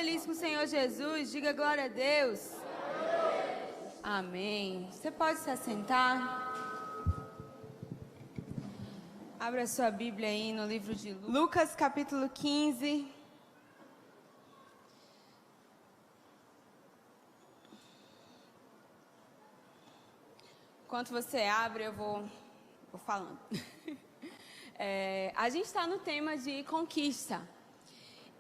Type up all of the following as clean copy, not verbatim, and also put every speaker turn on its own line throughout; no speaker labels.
feliz com o Senhor Jesus? Diga glória a Deus. Amém. Você pode se assentar? Abra sua Bíblia aí no livro de Lucas, capítulo 15. Enquanto você abre, eu vou falando. A gente está no tema de conquista.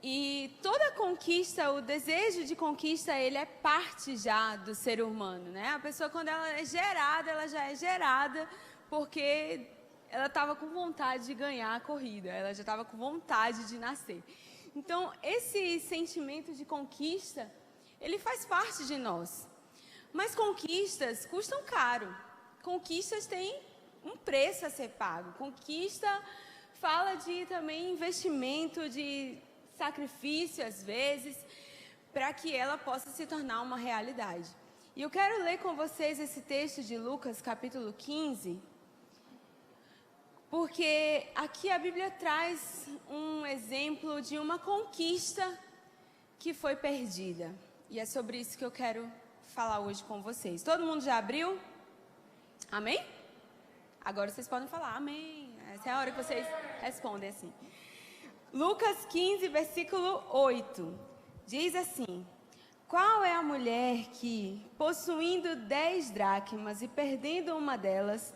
E toda conquista, o desejo de conquista, ele é parte já do ser humano, né? A pessoa, quando ela é gerada, ela já é gerada porque ela estava com vontade de ganhar a corrida, ela já estava com vontade de nascer. Então, esse sentimento de conquista, ele faz parte de nós. Mas conquistas custam caro. Conquistas têm um preço a ser pago. Conquista fala de também investimento, de sacrifício, às vezes, para que ela possa se tornar uma realidade. E eu quero ler com vocês esse texto de Lucas, capítulo 15, porque aqui a Bíblia traz um exemplo de uma conquista que foi perdida. E é sobre isso que eu quero falar hoje com vocês. Todo mundo já abriu? Amém? Agora vocês podem falar amém. Essa é a hora que vocês respondem assim. Lucas 15, versículo 8, diz assim: qual é a mulher que, possuindo 10 dracmas e perdendo uma delas,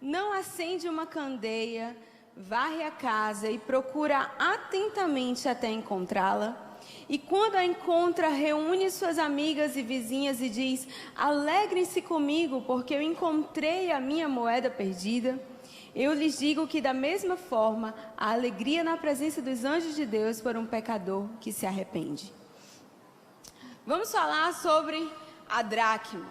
não acende uma candeia, varre a casa e procura atentamente até encontrá-la? E quando a encontra, reúne suas amigas e vizinhas e diz: alegrem-se comigo, porque eu encontrei a minha moeda perdida. Eu lhes digo que da mesma forma, a alegria na presença dos anjos de Deus por um pecador que se arrepende. Vamos falar sobre a dracma.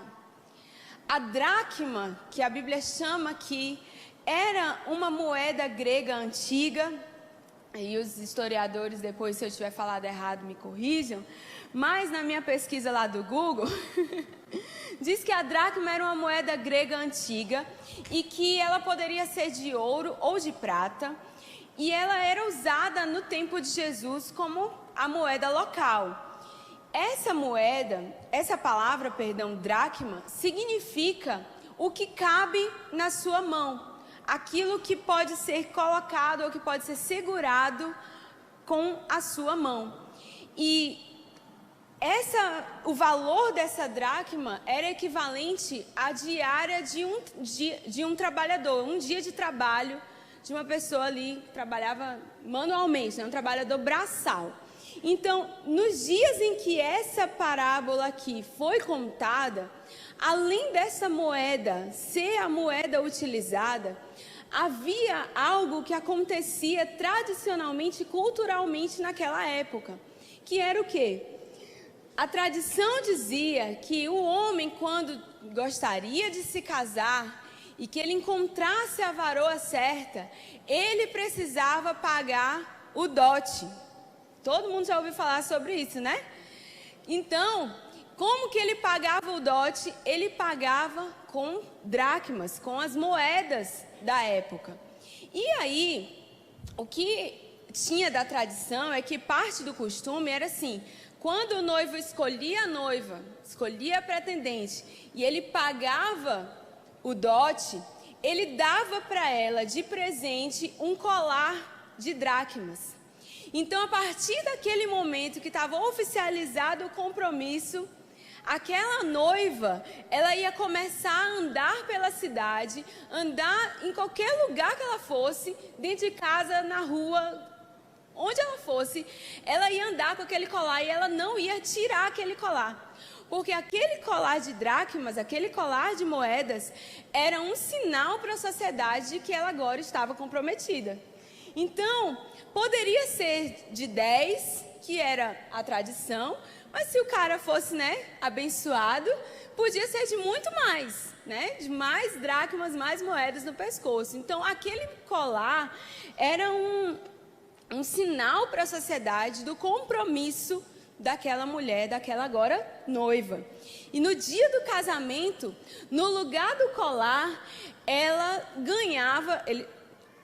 A dracma, que a Bíblia chama aqui, era uma moeda grega antiga. E os historiadores, depois, se eu tiver falado errado, me corrijam. Mas na minha pesquisa lá do Google, diz que a dracma era uma moeda grega antiga e que ela poderia ser de ouro ou de prata. E ela era usada no tempo de Jesus como a moeda local. Essa palavra, dracma, significa o que cabe na sua mão. Aquilo que pode ser colocado ou que pode ser segurado com a sua mão. E o valor dessa dracma era equivalente à diária de um trabalhador, um dia de trabalho de uma pessoa ali que trabalhava manualmente, né, um trabalhador braçal. Então, nos dias em que essa parábola aqui foi contada, além dessa moeda ser a moeda utilizada, havia algo que acontecia tradicionalmente, culturalmente naquela época, que era o quê? A tradição dizia que o homem, quando gostaria de se casar e que ele encontrasse a varoa certa, ele precisava pagar o dote. Todo mundo já ouviu falar sobre isso, né? Então, como que ele pagava o dote? Ele pagava com dracmas, com as moedas da época. E aí, o que tinha da tradição é que parte do costume era assim: quando o noivo escolhia a noiva, escolhia a pretendente, e ele pagava o dote, ele dava para ela de presente um colar de dracmas. Então, a partir daquele momento que estava oficializado o compromisso, aquela noiva, ela ia começar a andar pela cidade, andar em qualquer lugar que ela fosse, dentro de casa, na rua, onde ela fosse, ela ia andar com aquele colar e ela não ia tirar aquele colar. Porque aquele colar de dracmas, aquele colar de moedas, era um sinal para a sociedade de que ela agora estava comprometida. Então, poderia ser de 10, que era a tradição, mas se o cara fosse, abençoado, podia ser de muito mais, de mais dracmas, mais moedas no pescoço. Então, aquele colar era um sinal para a sociedade do compromisso daquela mulher, daquela agora noiva. E no dia do casamento, no lugar do colar, ela ganhava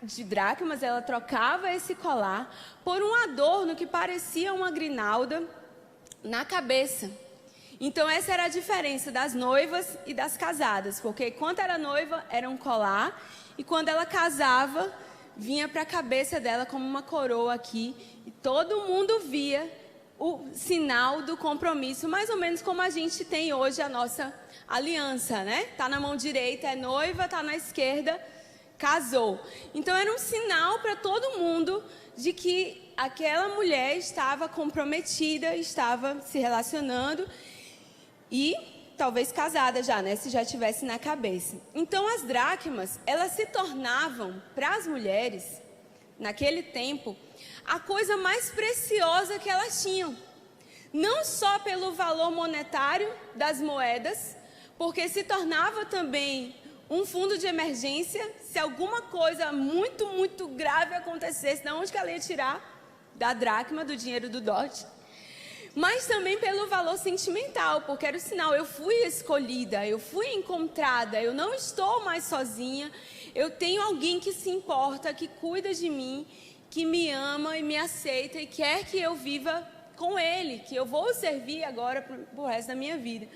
de dracmas, ela trocava esse colar por um adorno que parecia uma grinalda na cabeça. Então essa era a diferença das noivas e das casadas, porque quando era noiva era um colar, e quando ela casava, vinha para a cabeça dela como uma coroa aqui, e todo mundo via o sinal do compromisso, mais ou menos como a gente tem hoje a nossa aliança, né? Tá na mão direita é noiva, tá na esquerda casou. Então era um sinal para todo mundo de que aquela mulher estava comprometida, estava se relacionando e talvez casada já, né? Se já tivesse na cabeça. Então as dracmas, elas se tornavam para as mulheres naquele tempo a coisa mais preciosa que elas tinham. Não só pelo valor monetário das moedas, porque se tornava também um fundo de emergência. Se alguma coisa muito, muito grave acontecesse, de onde que ela ia tirar? Da dracma, do dinheiro do dote. Mas também pelo valor sentimental, porque era o sinal, eu fui escolhida, eu fui encontrada, eu não estou mais sozinha, eu tenho alguém que se importa, que cuida de mim, que me ama e me aceita e quer que eu viva com ele, que eu vou servir agora pro resto da minha vida.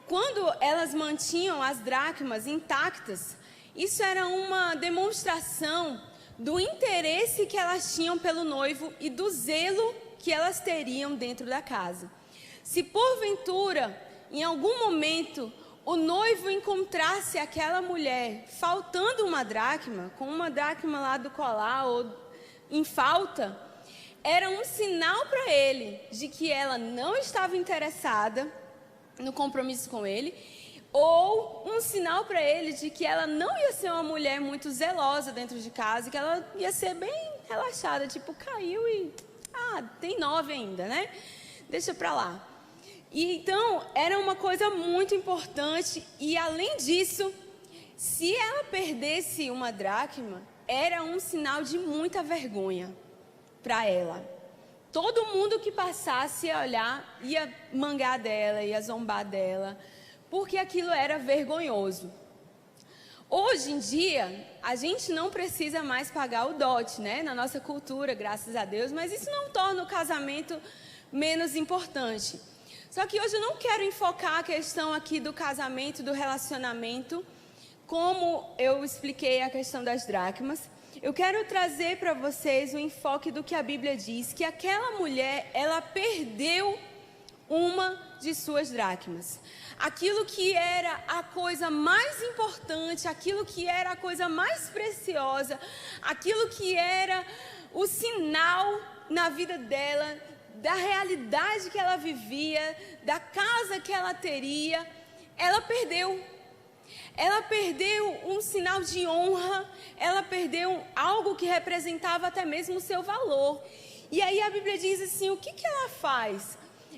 Quando elas mantinham as dracmas intactas, isso era uma demonstração do interesse que elas tinham pelo noivo e do zelo que elas teriam dentro da casa. Se porventura, em algum momento, o noivo encontrasse aquela mulher faltando uma dracma, com uma dracma lá do colar ou em falta, era um sinal para ele de que ela não estava interessada no compromisso com ele, ou um sinal para ele de que ela não ia ser uma mulher muito zelosa dentro de casa, que ela ia ser bem relaxada, tipo, caiu e tem 9 ainda, né? Deixa para lá. E então era uma coisa muito importante, e além disso, se ela perdesse uma dracma, era um sinal de muita vergonha para ela. Todo mundo que passasse ia olhar, ia mangar dela, ia zombar dela, porque aquilo era vergonhoso. Hoje em dia, a gente não precisa mais pagar o dote, né? Na nossa cultura, graças a Deus, mas isso não torna o casamento menos importante. Só que hoje eu não quero enfocar a questão aqui do casamento, do relacionamento, como eu expliquei a questão das dracmas. Eu quero trazer para vocês o enfoque do que a Bíblia diz, que aquela mulher, ela perdeu uma de suas dracmas. Aquilo que era a coisa mais importante, aquilo que era a coisa mais preciosa, aquilo que era o sinal na vida dela, da realidade que ela vivia, da casa que ela teria, ela perdeu. Ela perdeu um sinal de honra, ela perdeu algo que representava até mesmo o seu valor. E aí a Bíblia diz assim, o que ela faz?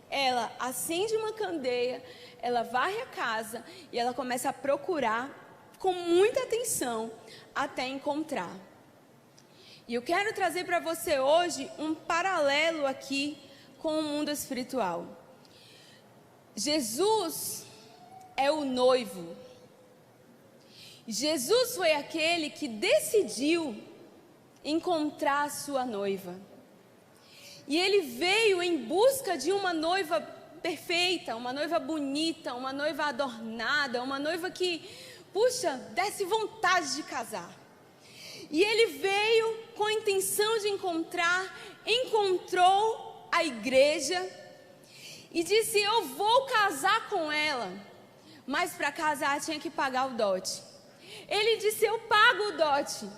Ela acende uma candeia, ela varre a casa e ela começa a procurar com muita atenção até encontrar. E eu quero trazer para você hoje um paralelo aqui com o mundo espiritual. Jesus é o noivo. Jesus foi aquele que decidiu encontrar a sua noiva. E ele veio em busca de uma noiva perfeita, uma noiva bonita, uma noiva adornada, uma noiva que, puxa, desse vontade de casar. E ele veio com a intenção de encontrou a igreja e disse, eu vou casar com ela. Mas para casar tinha que pagar o dote. Ele disse, eu pago o dote.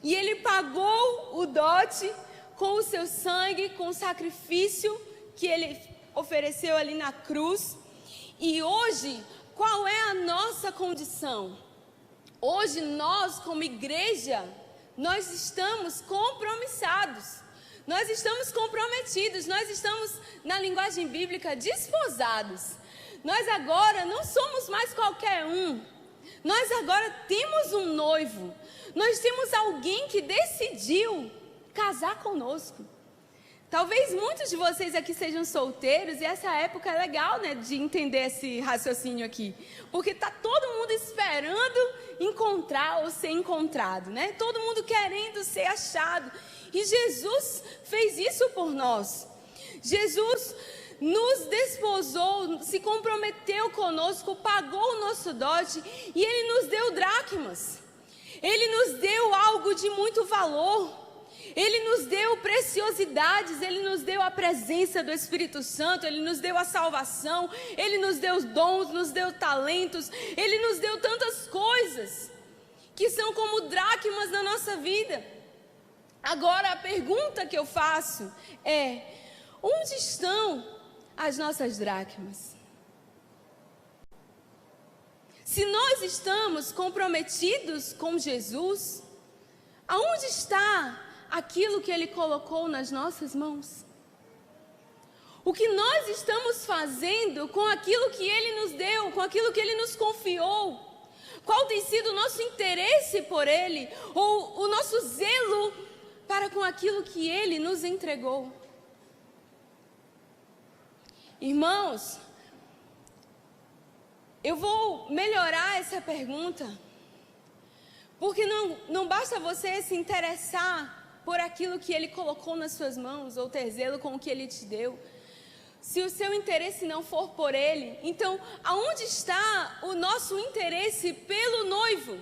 E ele pagou o dote com o seu sangue, com o sacrifício que ele ofereceu ali na cruz. E hoje, qual é a nossa condição? Hoje nós, como igreja, nós estamos compromissados. Nós estamos comprometidos, nós estamos, na linguagem bíblica, desposados. Nós agora não somos mais qualquer um. Nós agora temos um noivo. Nós temos alguém que decidiu casar conosco. Talvez muitos de vocês aqui sejam solteiros e essa época é legal, né, de entender esse raciocínio aqui. Porque está todo mundo esperando encontrar ou ser encontrado, né? Todo mundo querendo ser achado. E Jesus fez isso por nós. Jesus nos desposou, se comprometeu conosco, pagou o nosso dote e Ele nos deu dracmas. Ele nos deu algo de muito valor. Ele nos deu preciosidades, Ele nos deu a presença do Espírito Santo, Ele nos deu a salvação, Ele nos deu os dons, nos deu talentos, Ele nos deu tantas coisas que são como dracmas na nossa vida. Agora a pergunta que eu faço é: onde estão as nossas dracmas? Se nós estamos comprometidos com Jesus, aonde está aquilo que Ele colocou nas nossas mãos? O que nós estamos fazendo com aquilo que Ele nos deu, com aquilo que Ele nos confiou? Qual tem sido o nosso interesse por Ele, ou o nosso zelo para com aquilo que Ele nos entregou? Irmãos, eu vou melhorar essa pergunta, porque não basta você se interessar por aquilo que Ele colocou nas suas mãos, ou ter zelo com o que Ele te deu. Se o seu interesse não for por Ele, então aonde está o nosso interesse pelo noivo?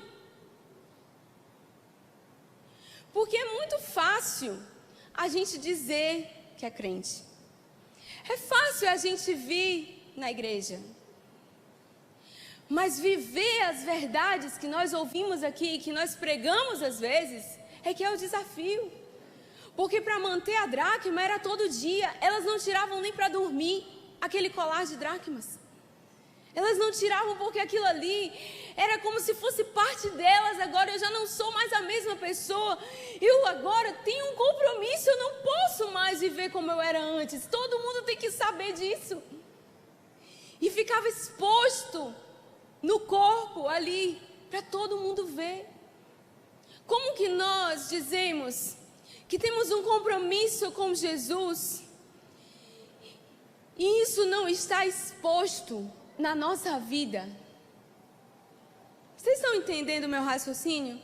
Porque é muito fácil a gente dizer que é crente. É fácil a gente vir na igreja. Mas viver as verdades que nós ouvimos aqui, que nós pregamos às vezes, é que é o desafio. Porque para manter a dracma era todo dia. Elas não tiravam nem para dormir aquele colar de dracmas. Elas não tiravam porque aquilo ali era como se fosse parte delas. Agora eu já não sou mais a mesma pessoa. Eu agora tenho um compromisso. Eu não posso mais viver como eu era antes. Todo mundo tem que saber disso. E ficava exposto no corpo ali, para todo mundo ver. Como que nós dizemos que temos um compromisso com Jesus e isso não está exposto na nossa vida? Vocês estão entendendo o meu raciocínio?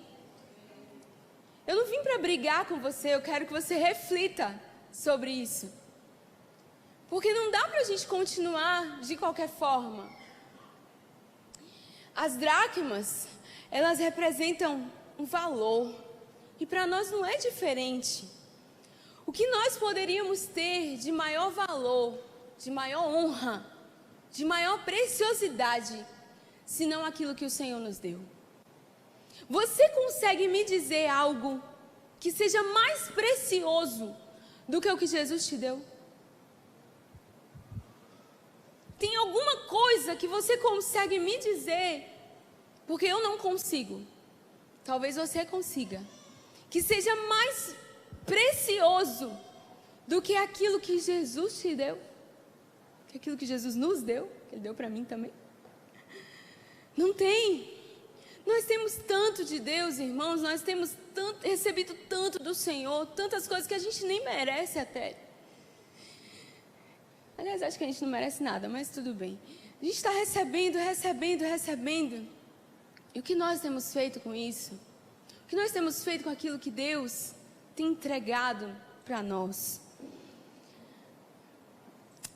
Eu não vim para brigar com você, eu quero que você reflita sobre isso. Porque não dá para a gente continuar de qualquer forma. As dracmas, elas representam um valor. E para nós não é diferente. O que nós poderíamos ter de maior valor, de maior honra, de maior preciosidade, senão aquilo que o Senhor nos deu? Você consegue me dizer algo que seja mais precioso do que o que Jesus te deu? Tem alguma coisa que você consegue me dizer, porque eu não consigo, talvez você consiga, que seja mais precioso do que aquilo que Jesus te deu, que aquilo que Jesus nos deu, que Ele deu para mim também? Não tem. Nós temos tanto de Deus, irmãos, nós temos recebido tanto do Senhor, tantas coisas que a gente nem merece até. Aliás, acho que a gente não merece nada, mas tudo bem. A gente está recebendo. E o que nós temos feito com isso? O que nós temos feito com aquilo que Deus tem entregado para nós?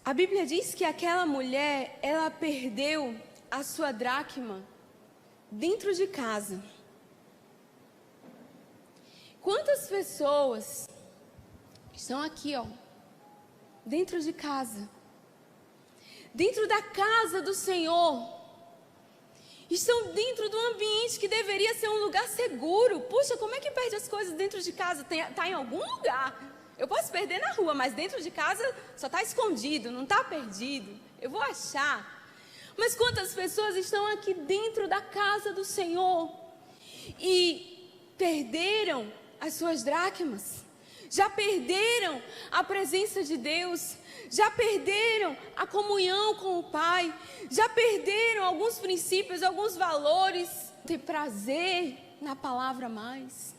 A Bíblia diz que aquela mulher, ela perdeu a sua dracma dentro de casa. Quantas pessoas estão aqui, dentro de casa, dentro da casa do Senhor, estão dentro do ambiente que deveria ser um lugar seguro? Puxa, como é que perde as coisas dentro de casa? Está em algum lugar. Eu posso perder na rua, mas dentro de casa só está escondido, não está perdido. Eu vou achar. Mas quantas pessoas estão aqui dentro da casa do Senhor e perderam as suas dracmas? Já perderam a presença de Deus, já perderam a comunhão com o Pai, já perderam alguns princípios, alguns valores. Não tem prazer na palavra mais,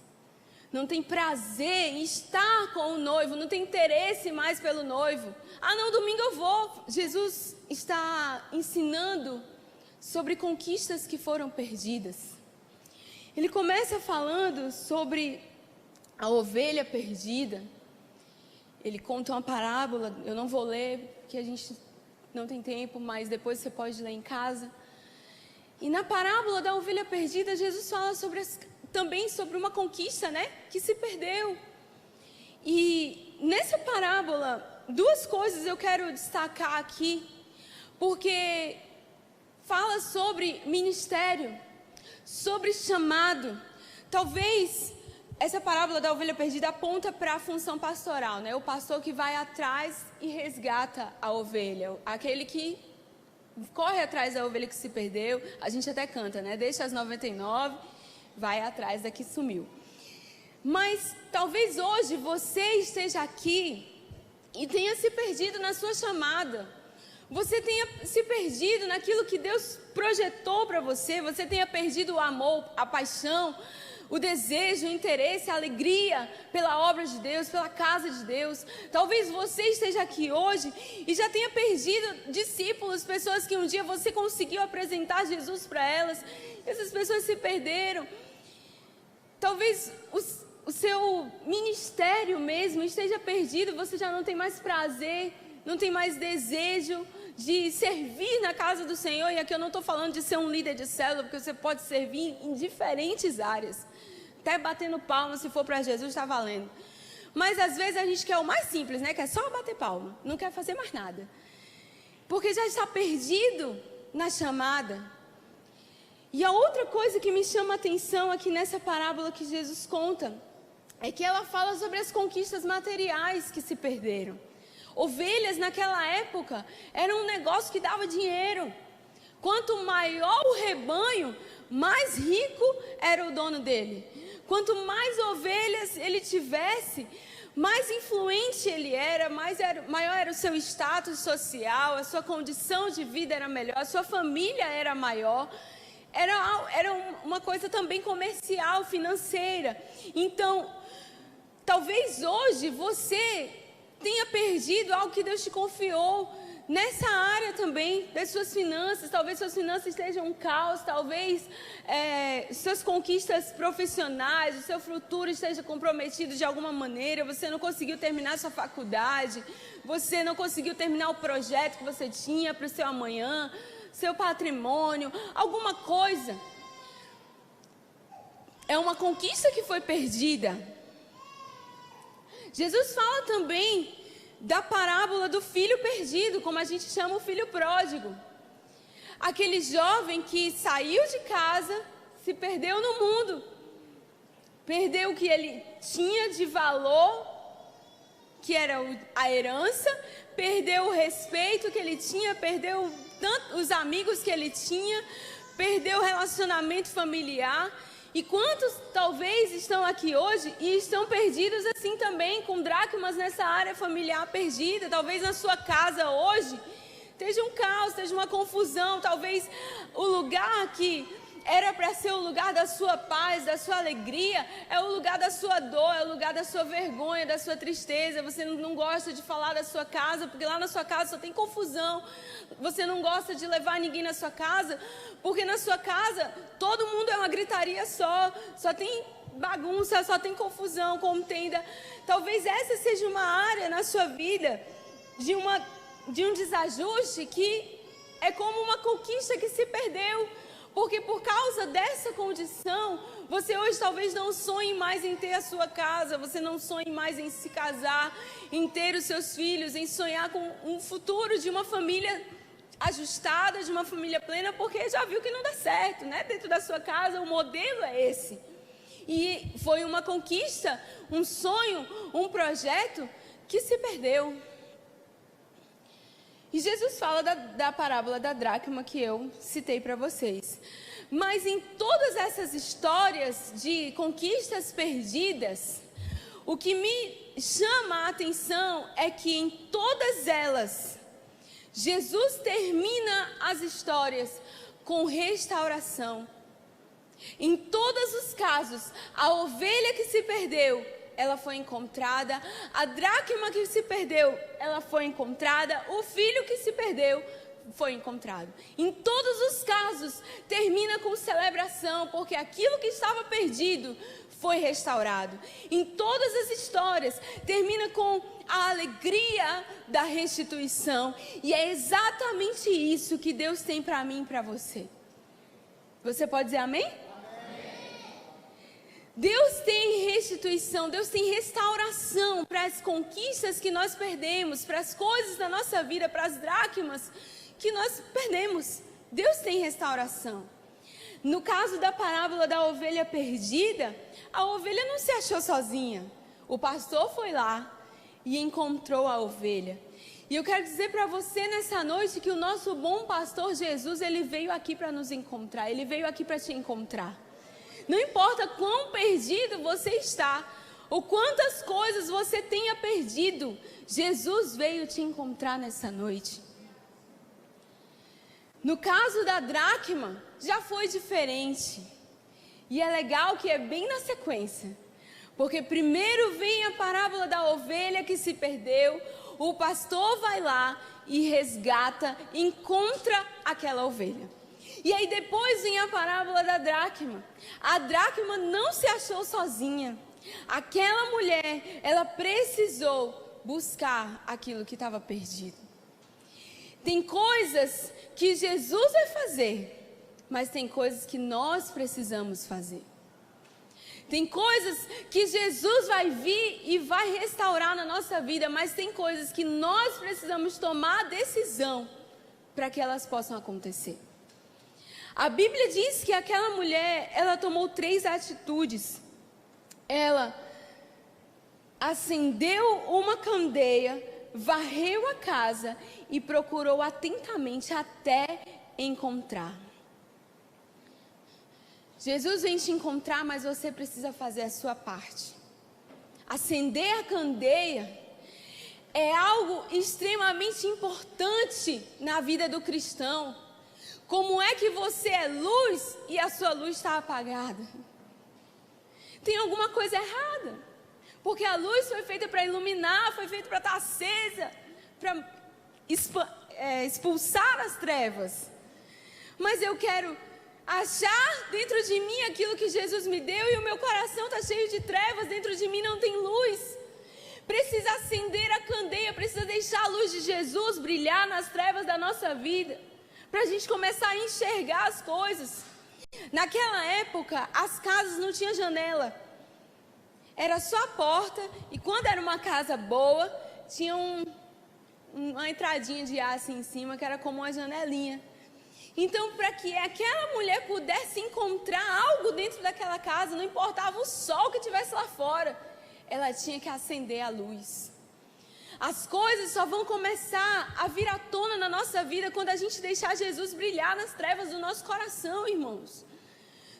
não tem prazer em estar com o noivo, não tem interesse mais pelo noivo. Ah, não, domingo eu vou. Jesus está ensinando sobre conquistas que foram perdidas. Ele começa falando sobre a ovelha perdida. Ele conta uma parábola, eu não vou ler, porque a gente não tem tempo, mas depois você pode ler em casa. E na parábola da ovelha perdida, Jesus fala também sobre uma conquista, né, que se perdeu. E nessa parábola, duas coisas eu quero destacar aqui, porque fala sobre ministério, sobre chamado. Talvez essa parábola da ovelha perdida aponta para a função pastoral, né? O pastor que vai atrás e resgata a ovelha, aquele que corre atrás da ovelha que se perdeu. A gente até canta, né? Deixa as 99, vai atrás da que sumiu. Mas talvez hoje você esteja aqui e tenha se perdido na sua chamada. Você tenha se perdido naquilo que Deus projetou para você. Você tenha perdido o amor, a paixão, o desejo, o interesse, a alegria pela obra de Deus, pela casa de Deus. Talvez você esteja aqui hoje e já tenha perdido discípulos, pessoas que um dia você conseguiu apresentar Jesus para elas. Essas pessoas se perderam. Talvez o seu ministério mesmo esteja perdido, você já não tem mais prazer, não tem mais desejo de servir na casa do Senhor. E aqui eu não estou falando de ser um líder de célula, porque você pode servir em diferentes áreas. Até batendo palma, se for para Jesus, está valendo. Mas às vezes a gente quer o mais simples, né? Que é só bater palma, não quer fazer mais nada. Porque já está perdido na chamada. E a outra coisa que me chama a atenção aqui nessa parábola que Jesus conta, é que ela fala sobre as conquistas materiais que se perderam. Ovelhas naquela época era um negócio que dava dinheiro. Quanto maior o rebanho, mais rico era o dono dele. Quanto mais ovelhas ele tivesse, mais influente ele era, maior era o seu status social, a sua condição de vida era melhor, a sua família era maior. Era uma coisa também comercial, financeira. Então, talvez hoje você tenha perdido algo que Deus te confiou nessa área também, das suas finanças. Talvez suas finanças estejam um caos, talvez suas conquistas profissionais, o seu futuro esteja comprometido de alguma maneira. Você não conseguiu terminar sua faculdade, você não conseguiu terminar o projeto que você tinha para o seu amanhã, seu patrimônio, alguma coisa. É uma conquista que foi perdida. Jesus fala também da parábola do filho perdido, como a gente chama o filho pródigo. Aquele jovem que saiu de casa, se perdeu no mundo, perdeu o que ele tinha de valor, que era a herança, perdeu o respeito que ele tinha, perdeu os amigos que ele tinha, perdeu o relacionamento familiar. E quantos talvez estão aqui hoje e estão perdidos assim também, com dracmas nessa área familiar perdida? Talvez na sua casa hoje esteja um caos, esteja uma confusão. Talvez o lugar que era para ser o lugar da sua paz, da sua alegria, é o lugar da sua dor, é o lugar da sua vergonha, da sua tristeza. Você não gosta de falar da sua casa, porque lá na sua casa só tem confusão. Você não gosta de levar ninguém na sua casa, porque na sua casa todo mundo é uma gritaria só tem bagunça, só tem confusão, contenda. Talvez essa seja uma área na sua vida de um desajuste que é como uma conquista que se perdeu. Porque por causa dessa condição, você hoje talvez não sonhe mais em ter a sua casa, você não sonhe mais em se casar, em ter os seus filhos, em sonhar com um futuro de uma família ajustada, de uma família plena, porque já viu que não dá certo, né? Dentro da sua casa, o modelo é esse. E foi uma conquista, um sonho, um projeto que se perdeu. E Jesus fala da parábola da dracma que eu citei para vocês. Mas em todas essas histórias de conquistas perdidas, o que me chama a atenção é que em todas elas, Jesus termina as histórias com restauração. Em todos os casos, a ovelha que se perdeu, ela foi encontrada. A dracma que se perdeu, ela foi encontrada. O filho que se perdeu, foi encontrado. Em todos os casos, termina com celebração, porque aquilo que estava perdido foi restaurado. Em todas as histórias, termina com a alegria da restituição. E é exatamente isso que Deus tem para mim e para você. Você pode dizer amém? Deus tem restituição, Deus tem restauração para as conquistas que nós perdemos, para as coisas da nossa vida, para as dracmas que nós perdemos. Deus tem restauração. No caso da parábola da ovelha perdida, a ovelha não se achou sozinha. O pastor foi lá e encontrou a ovelha. E eu quero dizer para você nessa noite que o nosso bom pastor Jesus, ele veio aqui para nos encontrar, ele veio aqui para te encontrar. Não importa quão perdido você está, ou quantas coisas você tenha perdido, Jesus veio te encontrar nessa noite. No caso da dracma, já foi diferente. E é legal que é bem na sequência. Porque primeiro vem a parábola da ovelha que se perdeu, o pastor vai lá e resgata, encontra aquela ovelha. E aí depois vem a parábola da dracma. A dracma não se achou sozinha. Aquela mulher, ela precisou buscar aquilo que estava perdido. Tem coisas que Jesus vai fazer, mas tem coisas que nós precisamos fazer. Tem coisas que Jesus vai vir e vai restaurar na nossa vida, mas tem coisas que nós precisamos tomar a decisão para que elas possam acontecer. A Bíblia diz que aquela mulher, ela tomou 3 atitudes. Ela acendeu uma candeia, varreu a casa e procurou atentamente até encontrar. Jesus vem te encontrar, mas você precisa fazer a sua parte. Acender a candeia é algo extremamente importante na vida do cristão. Como é que você é luz e a sua luz está apagada? Tem alguma coisa errada. Porque a luz foi feita para iluminar, foi feita para estar acesa, para expulsar as trevas. Mas eu quero achar dentro de mim aquilo que Jesus me deu e o meu coração está cheio de trevas, dentro de mim não tem luz. Precisa acender a candeia, precisa deixar a luz de Jesus brilhar nas trevas da nossa vida, para a gente começar a enxergar as coisas. Naquela época, as casas não tinham janela, era só a porta, e quando era uma casa boa, tinha uma entradinha de ar assim em cima, que era como uma janelinha. Então, para que aquela mulher pudesse encontrar algo dentro daquela casa, não importava o sol que tivesse lá fora, ela tinha que acender a luz. As coisas só vão começar a vir à tona na nossa vida quando a gente deixar Jesus brilhar nas trevas do nosso coração, irmãos.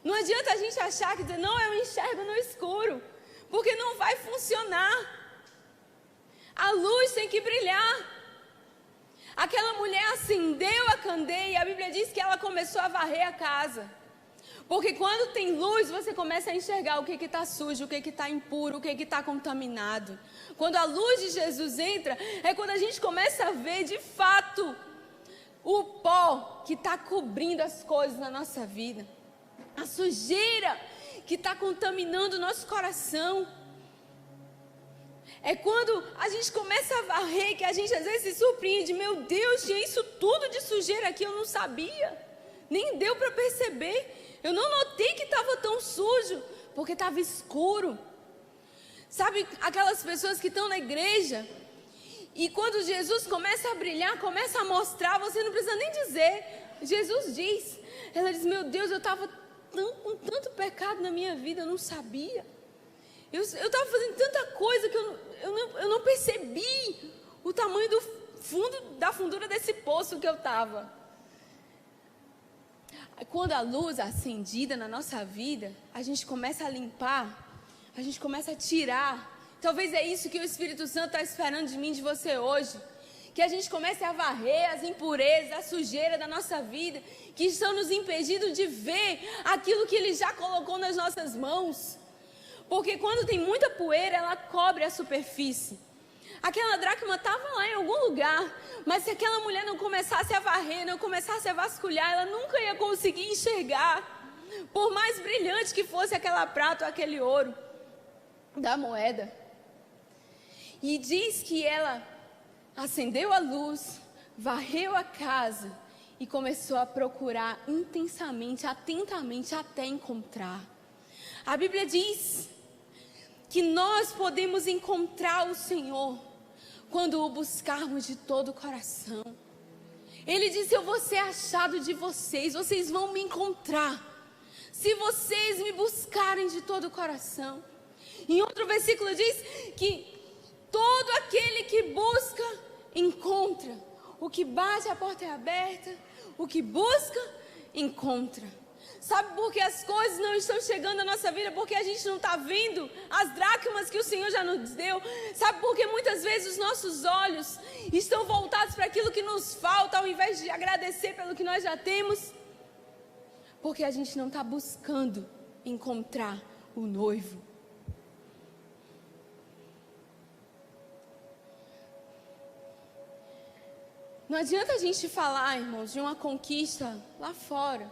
Não adianta a gente achar que não, eu enxergo no escuro, porque não vai funcionar. A luz tem que brilhar. Aquela mulher acendeu a candeia e a Bíblia diz que ela começou a varrer a casa. Porque quando tem luz, você começa a enxergar o que está sujo, o que está impuro, o que está contaminado. Quando a luz de Jesus entra, é quando a gente começa a ver de fato o pó que está cobrindo as coisas na nossa vida. A sujeira que está contaminando o nosso coração. É quando a gente começa a varrer que a gente às vezes se surpreende. Meu Deus, tinha isso tudo de sujeira aqui, eu não sabia. Nem deu para perceber. Eu não notei que estava tão sujo, porque estava escuro. Sabe aquelas pessoas que estão na igreja e quando Jesus começa a brilhar, começa a mostrar, você não precisa nem dizer. Jesus diz, ela diz, meu Deus, eu estava com tanto pecado na minha vida, eu não sabia. Eu estava fazendo tanta coisa que eu não percebi o tamanho da fundura desse poço que eu estava. Quando a luz é acendida na nossa vida, a gente começa a limpar, a gente começa a tirar. Talvez é isso que o Espírito Santo está esperando de mim, de você hoje. Que a gente comece a varrer as impurezas, a sujeira da nossa vida, que estão nos impedindo de ver aquilo que Ele já colocou nas nossas mãos. Porque quando tem muita poeira, ela cobre a superfície. Aquela dracma estava lá em algum lugar, mas se aquela mulher não começasse a varrer, não começasse a vasculhar, ela nunca ia conseguir enxergar. Por mais brilhante que fosse aquela prata ou aquele ouro da moeda. E diz que ela acendeu a luz, varreu a casa e começou a procurar intensamente, atentamente, até encontrar. A Bíblia diz que nós podemos encontrar o Senhor quando o buscarmos de todo o coração. Ele disse: eu vou ser achado de vocês, vocês vão me encontrar se vocês me buscarem de todo o coração. Em outro versículo diz que todo aquele que busca, encontra. O que bate, a porta é aberta. O que busca, encontra. Sabe por que as coisas não estão chegando na nossa vida? Porque a gente não está vendo as dracmas que o Senhor já nos deu. Sabe por que muitas vezes os nossos olhos estão voltados para aquilo que nos falta, ao invés de agradecer pelo que nós já temos? Porque a gente não está buscando encontrar o noivo. Não adianta a gente falar, irmãos, de uma conquista lá fora,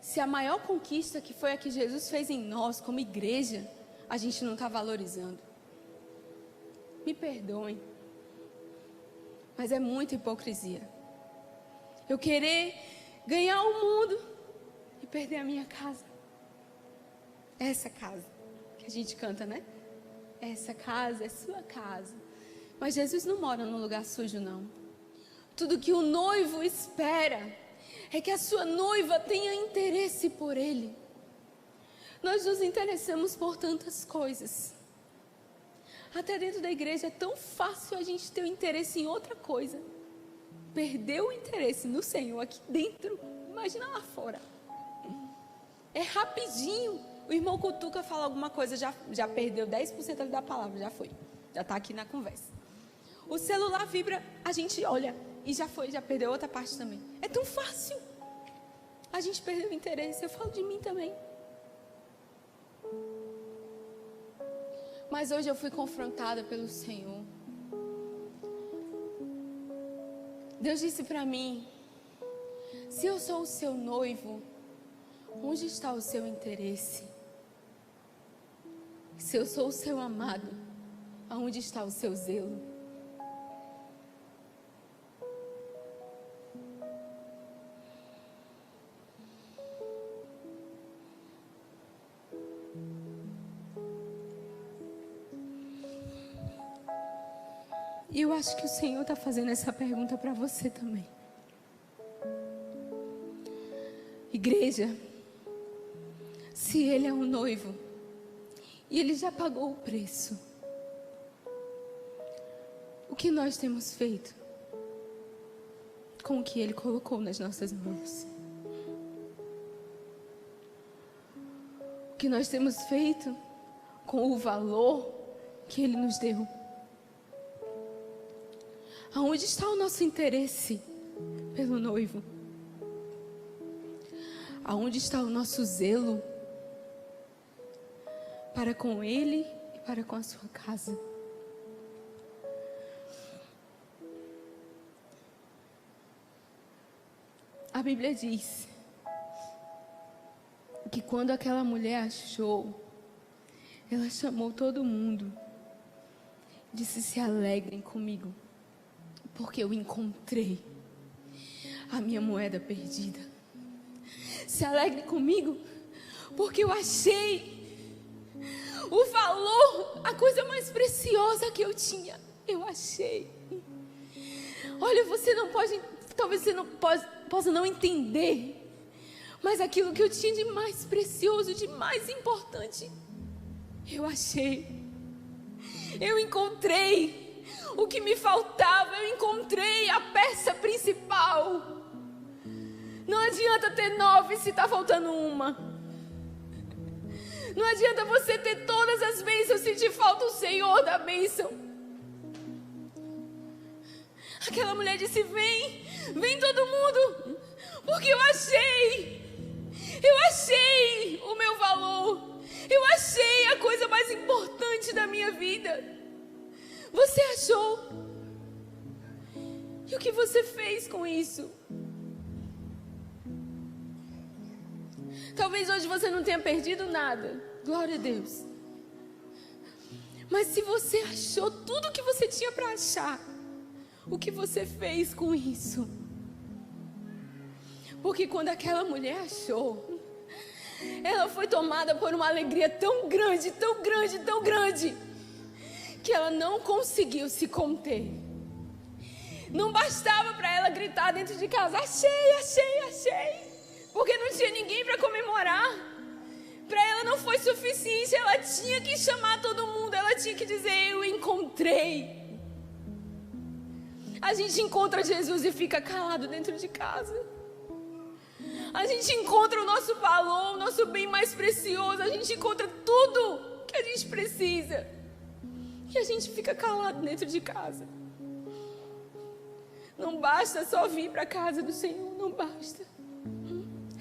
se a maior conquista, que foi a que Jesus fez em nós, como igreja, a gente não está valorizando. Me perdoem, mas é muita hipocrisia. Eu querer ganhar o mundo e perder a minha casa. Essa casa que a gente canta, né? Essa casa é sua casa. Mas Jesus não mora num lugar sujo, não. Tudo que o noivo espera é que a sua noiva tenha interesse por ele. Nós nos interessamos por tantas coisas. Até dentro da igreja é tão fácil a gente ter o interesse em outra coisa. Perder o interesse no Senhor aqui dentro, imagina lá fora. É rapidinho. O irmão Cutuca fala alguma coisa, já perdeu 10% da palavra, já foi. Já está aqui na conversa. O celular vibra, a gente olha e já foi, já perdeu outra parte também. É tão fácil. A gente perdeu o interesse. Eu falo de mim também. Mas hoje eu fui confrontada pelo Senhor. Deus disse para mim: se eu sou o seu noivo, onde está o seu interesse? Se eu sou o seu amado, aonde está o seu zelo? E eu acho que o Senhor está fazendo essa pergunta para você também. Igreja, se Ele é um noivo e Ele já pagou o preço, o que nós temos feito com o que Ele colocou nas nossas mãos? O que nós temos feito com o valor que Ele nos deu? Aonde está o nosso interesse pelo noivo? Aonde está o nosso zelo para com Ele e para com a sua casa? A Bíblia diz que quando aquela mulher achou, ela chamou todo mundo, disse: se alegrem comigo, porque eu encontrei a minha moeda perdida. Se alegre comigo, porque eu achei o valor, a coisa mais preciosa que eu tinha. Eu achei. Olha, você não pode, talvez você não possa não entender, mas aquilo que eu tinha de mais precioso, de mais importante, eu achei. Eu encontrei o que me faltava, eu encontrei a peça principal. Não adianta ter 9 se está faltando uma. Não adianta você ter todas as bênçãos se te falta o Senhor da bênção. Aquela mulher disse: vem todo mundo, porque eu achei o meu valor, eu achei a coisa mais importante da minha vida. Você achou? E o que você fez com isso? Talvez hoje você não tenha perdido nada. Glória a Deus. Mas se você achou tudo o que você tinha para achar, o que você fez com isso? Porque quando aquela mulher achou, ela foi tomada por uma alegria tão grande, tão grande, tão grande, que ela não conseguiu se conter. Não bastava para ela gritar dentro de casa: achei, achei, achei. Porque não tinha ninguém para comemorar. Para ela não foi suficiente, ela tinha que chamar todo mundo, ela tinha que dizer: eu encontrei. A gente encontra Jesus e fica calado dentro de casa. A gente encontra o nosso valor, o nosso bem mais precioso, a gente encontra tudo que a gente precisa. E a gente fica calado dentro de casa. Não basta só vir para a casa do Senhor, não basta.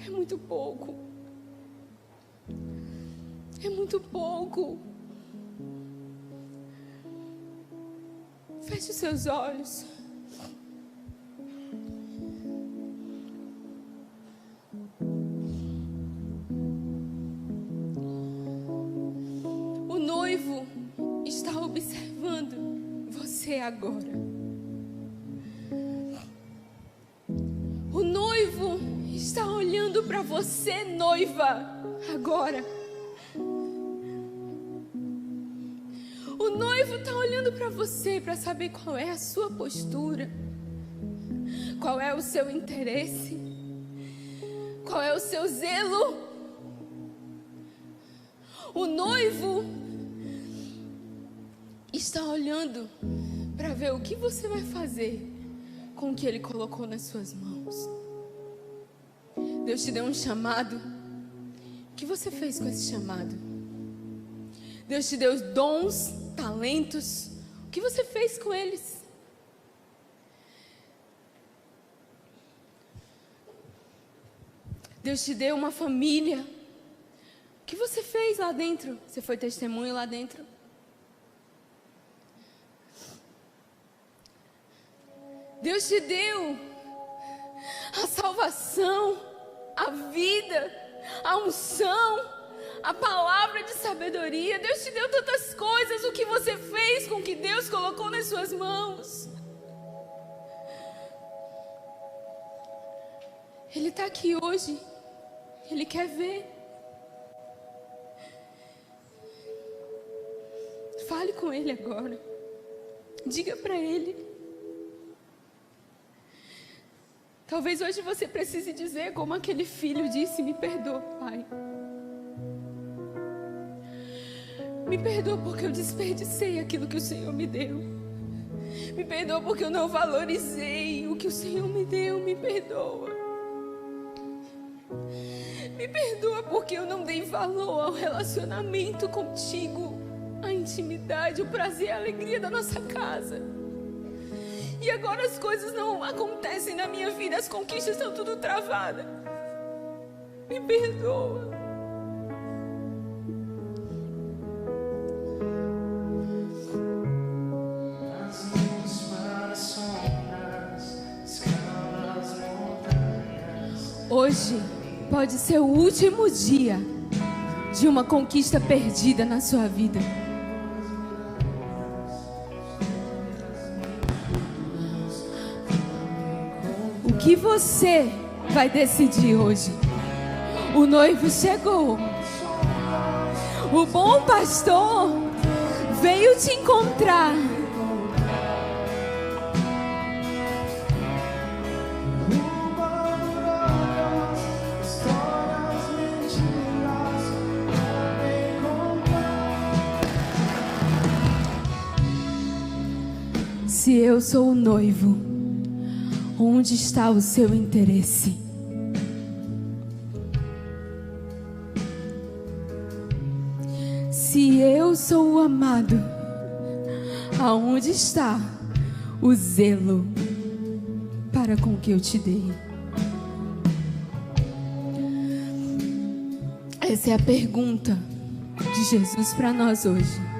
É muito pouco. É muito pouco. Feche os seus olhos. O noivo está observando você agora. O noivo está olhando para você, noiva, agora. O noivo está olhando para você para saber qual é a sua postura, qual é o seu interesse, qual é o seu zelo. O noivo está olhando para ver o que você vai fazer com o que Ele colocou nas suas mãos. Deus te deu um chamado. O que você fez com esse chamado? Deus te deu dons, talentos. O que você fez com eles? Deus te deu uma família. O que você fez lá dentro? Você foi testemunho lá dentro? Deus te deu a salvação, a vida, a unção, a palavra de sabedoria. Deus te deu tantas coisas. O que você fez com o que Deus colocou nas suas mãos? Ele está aqui hoje. Ele quer ver. Fale com Ele agora. Diga para Ele. Talvez hoje você precise dizer como aquele filho disse: me perdoa, Pai. Me perdoa porque eu desperdicei aquilo que o Senhor me deu. Me perdoa porque eu não valorizei o que o Senhor me deu. Me perdoa. Me perdoa porque eu não dei valor ao relacionamento contigo, a intimidade, o prazer e a alegria da nossa casa. E agora as coisas não acontecem na minha vida, as conquistas estão tudo travadas. Me perdoa. Hoje pode ser o último dia de uma conquista perdida na sua vida. O que você vai decidir hoje? O noivo chegou. O bom pastor veio te encontrar. Se eu sou o noivo, onde está o seu interesse? Se eu sou o amado, aonde está o zelo para com o que eu te dei? Essa é a pergunta de Jesus para nós hoje.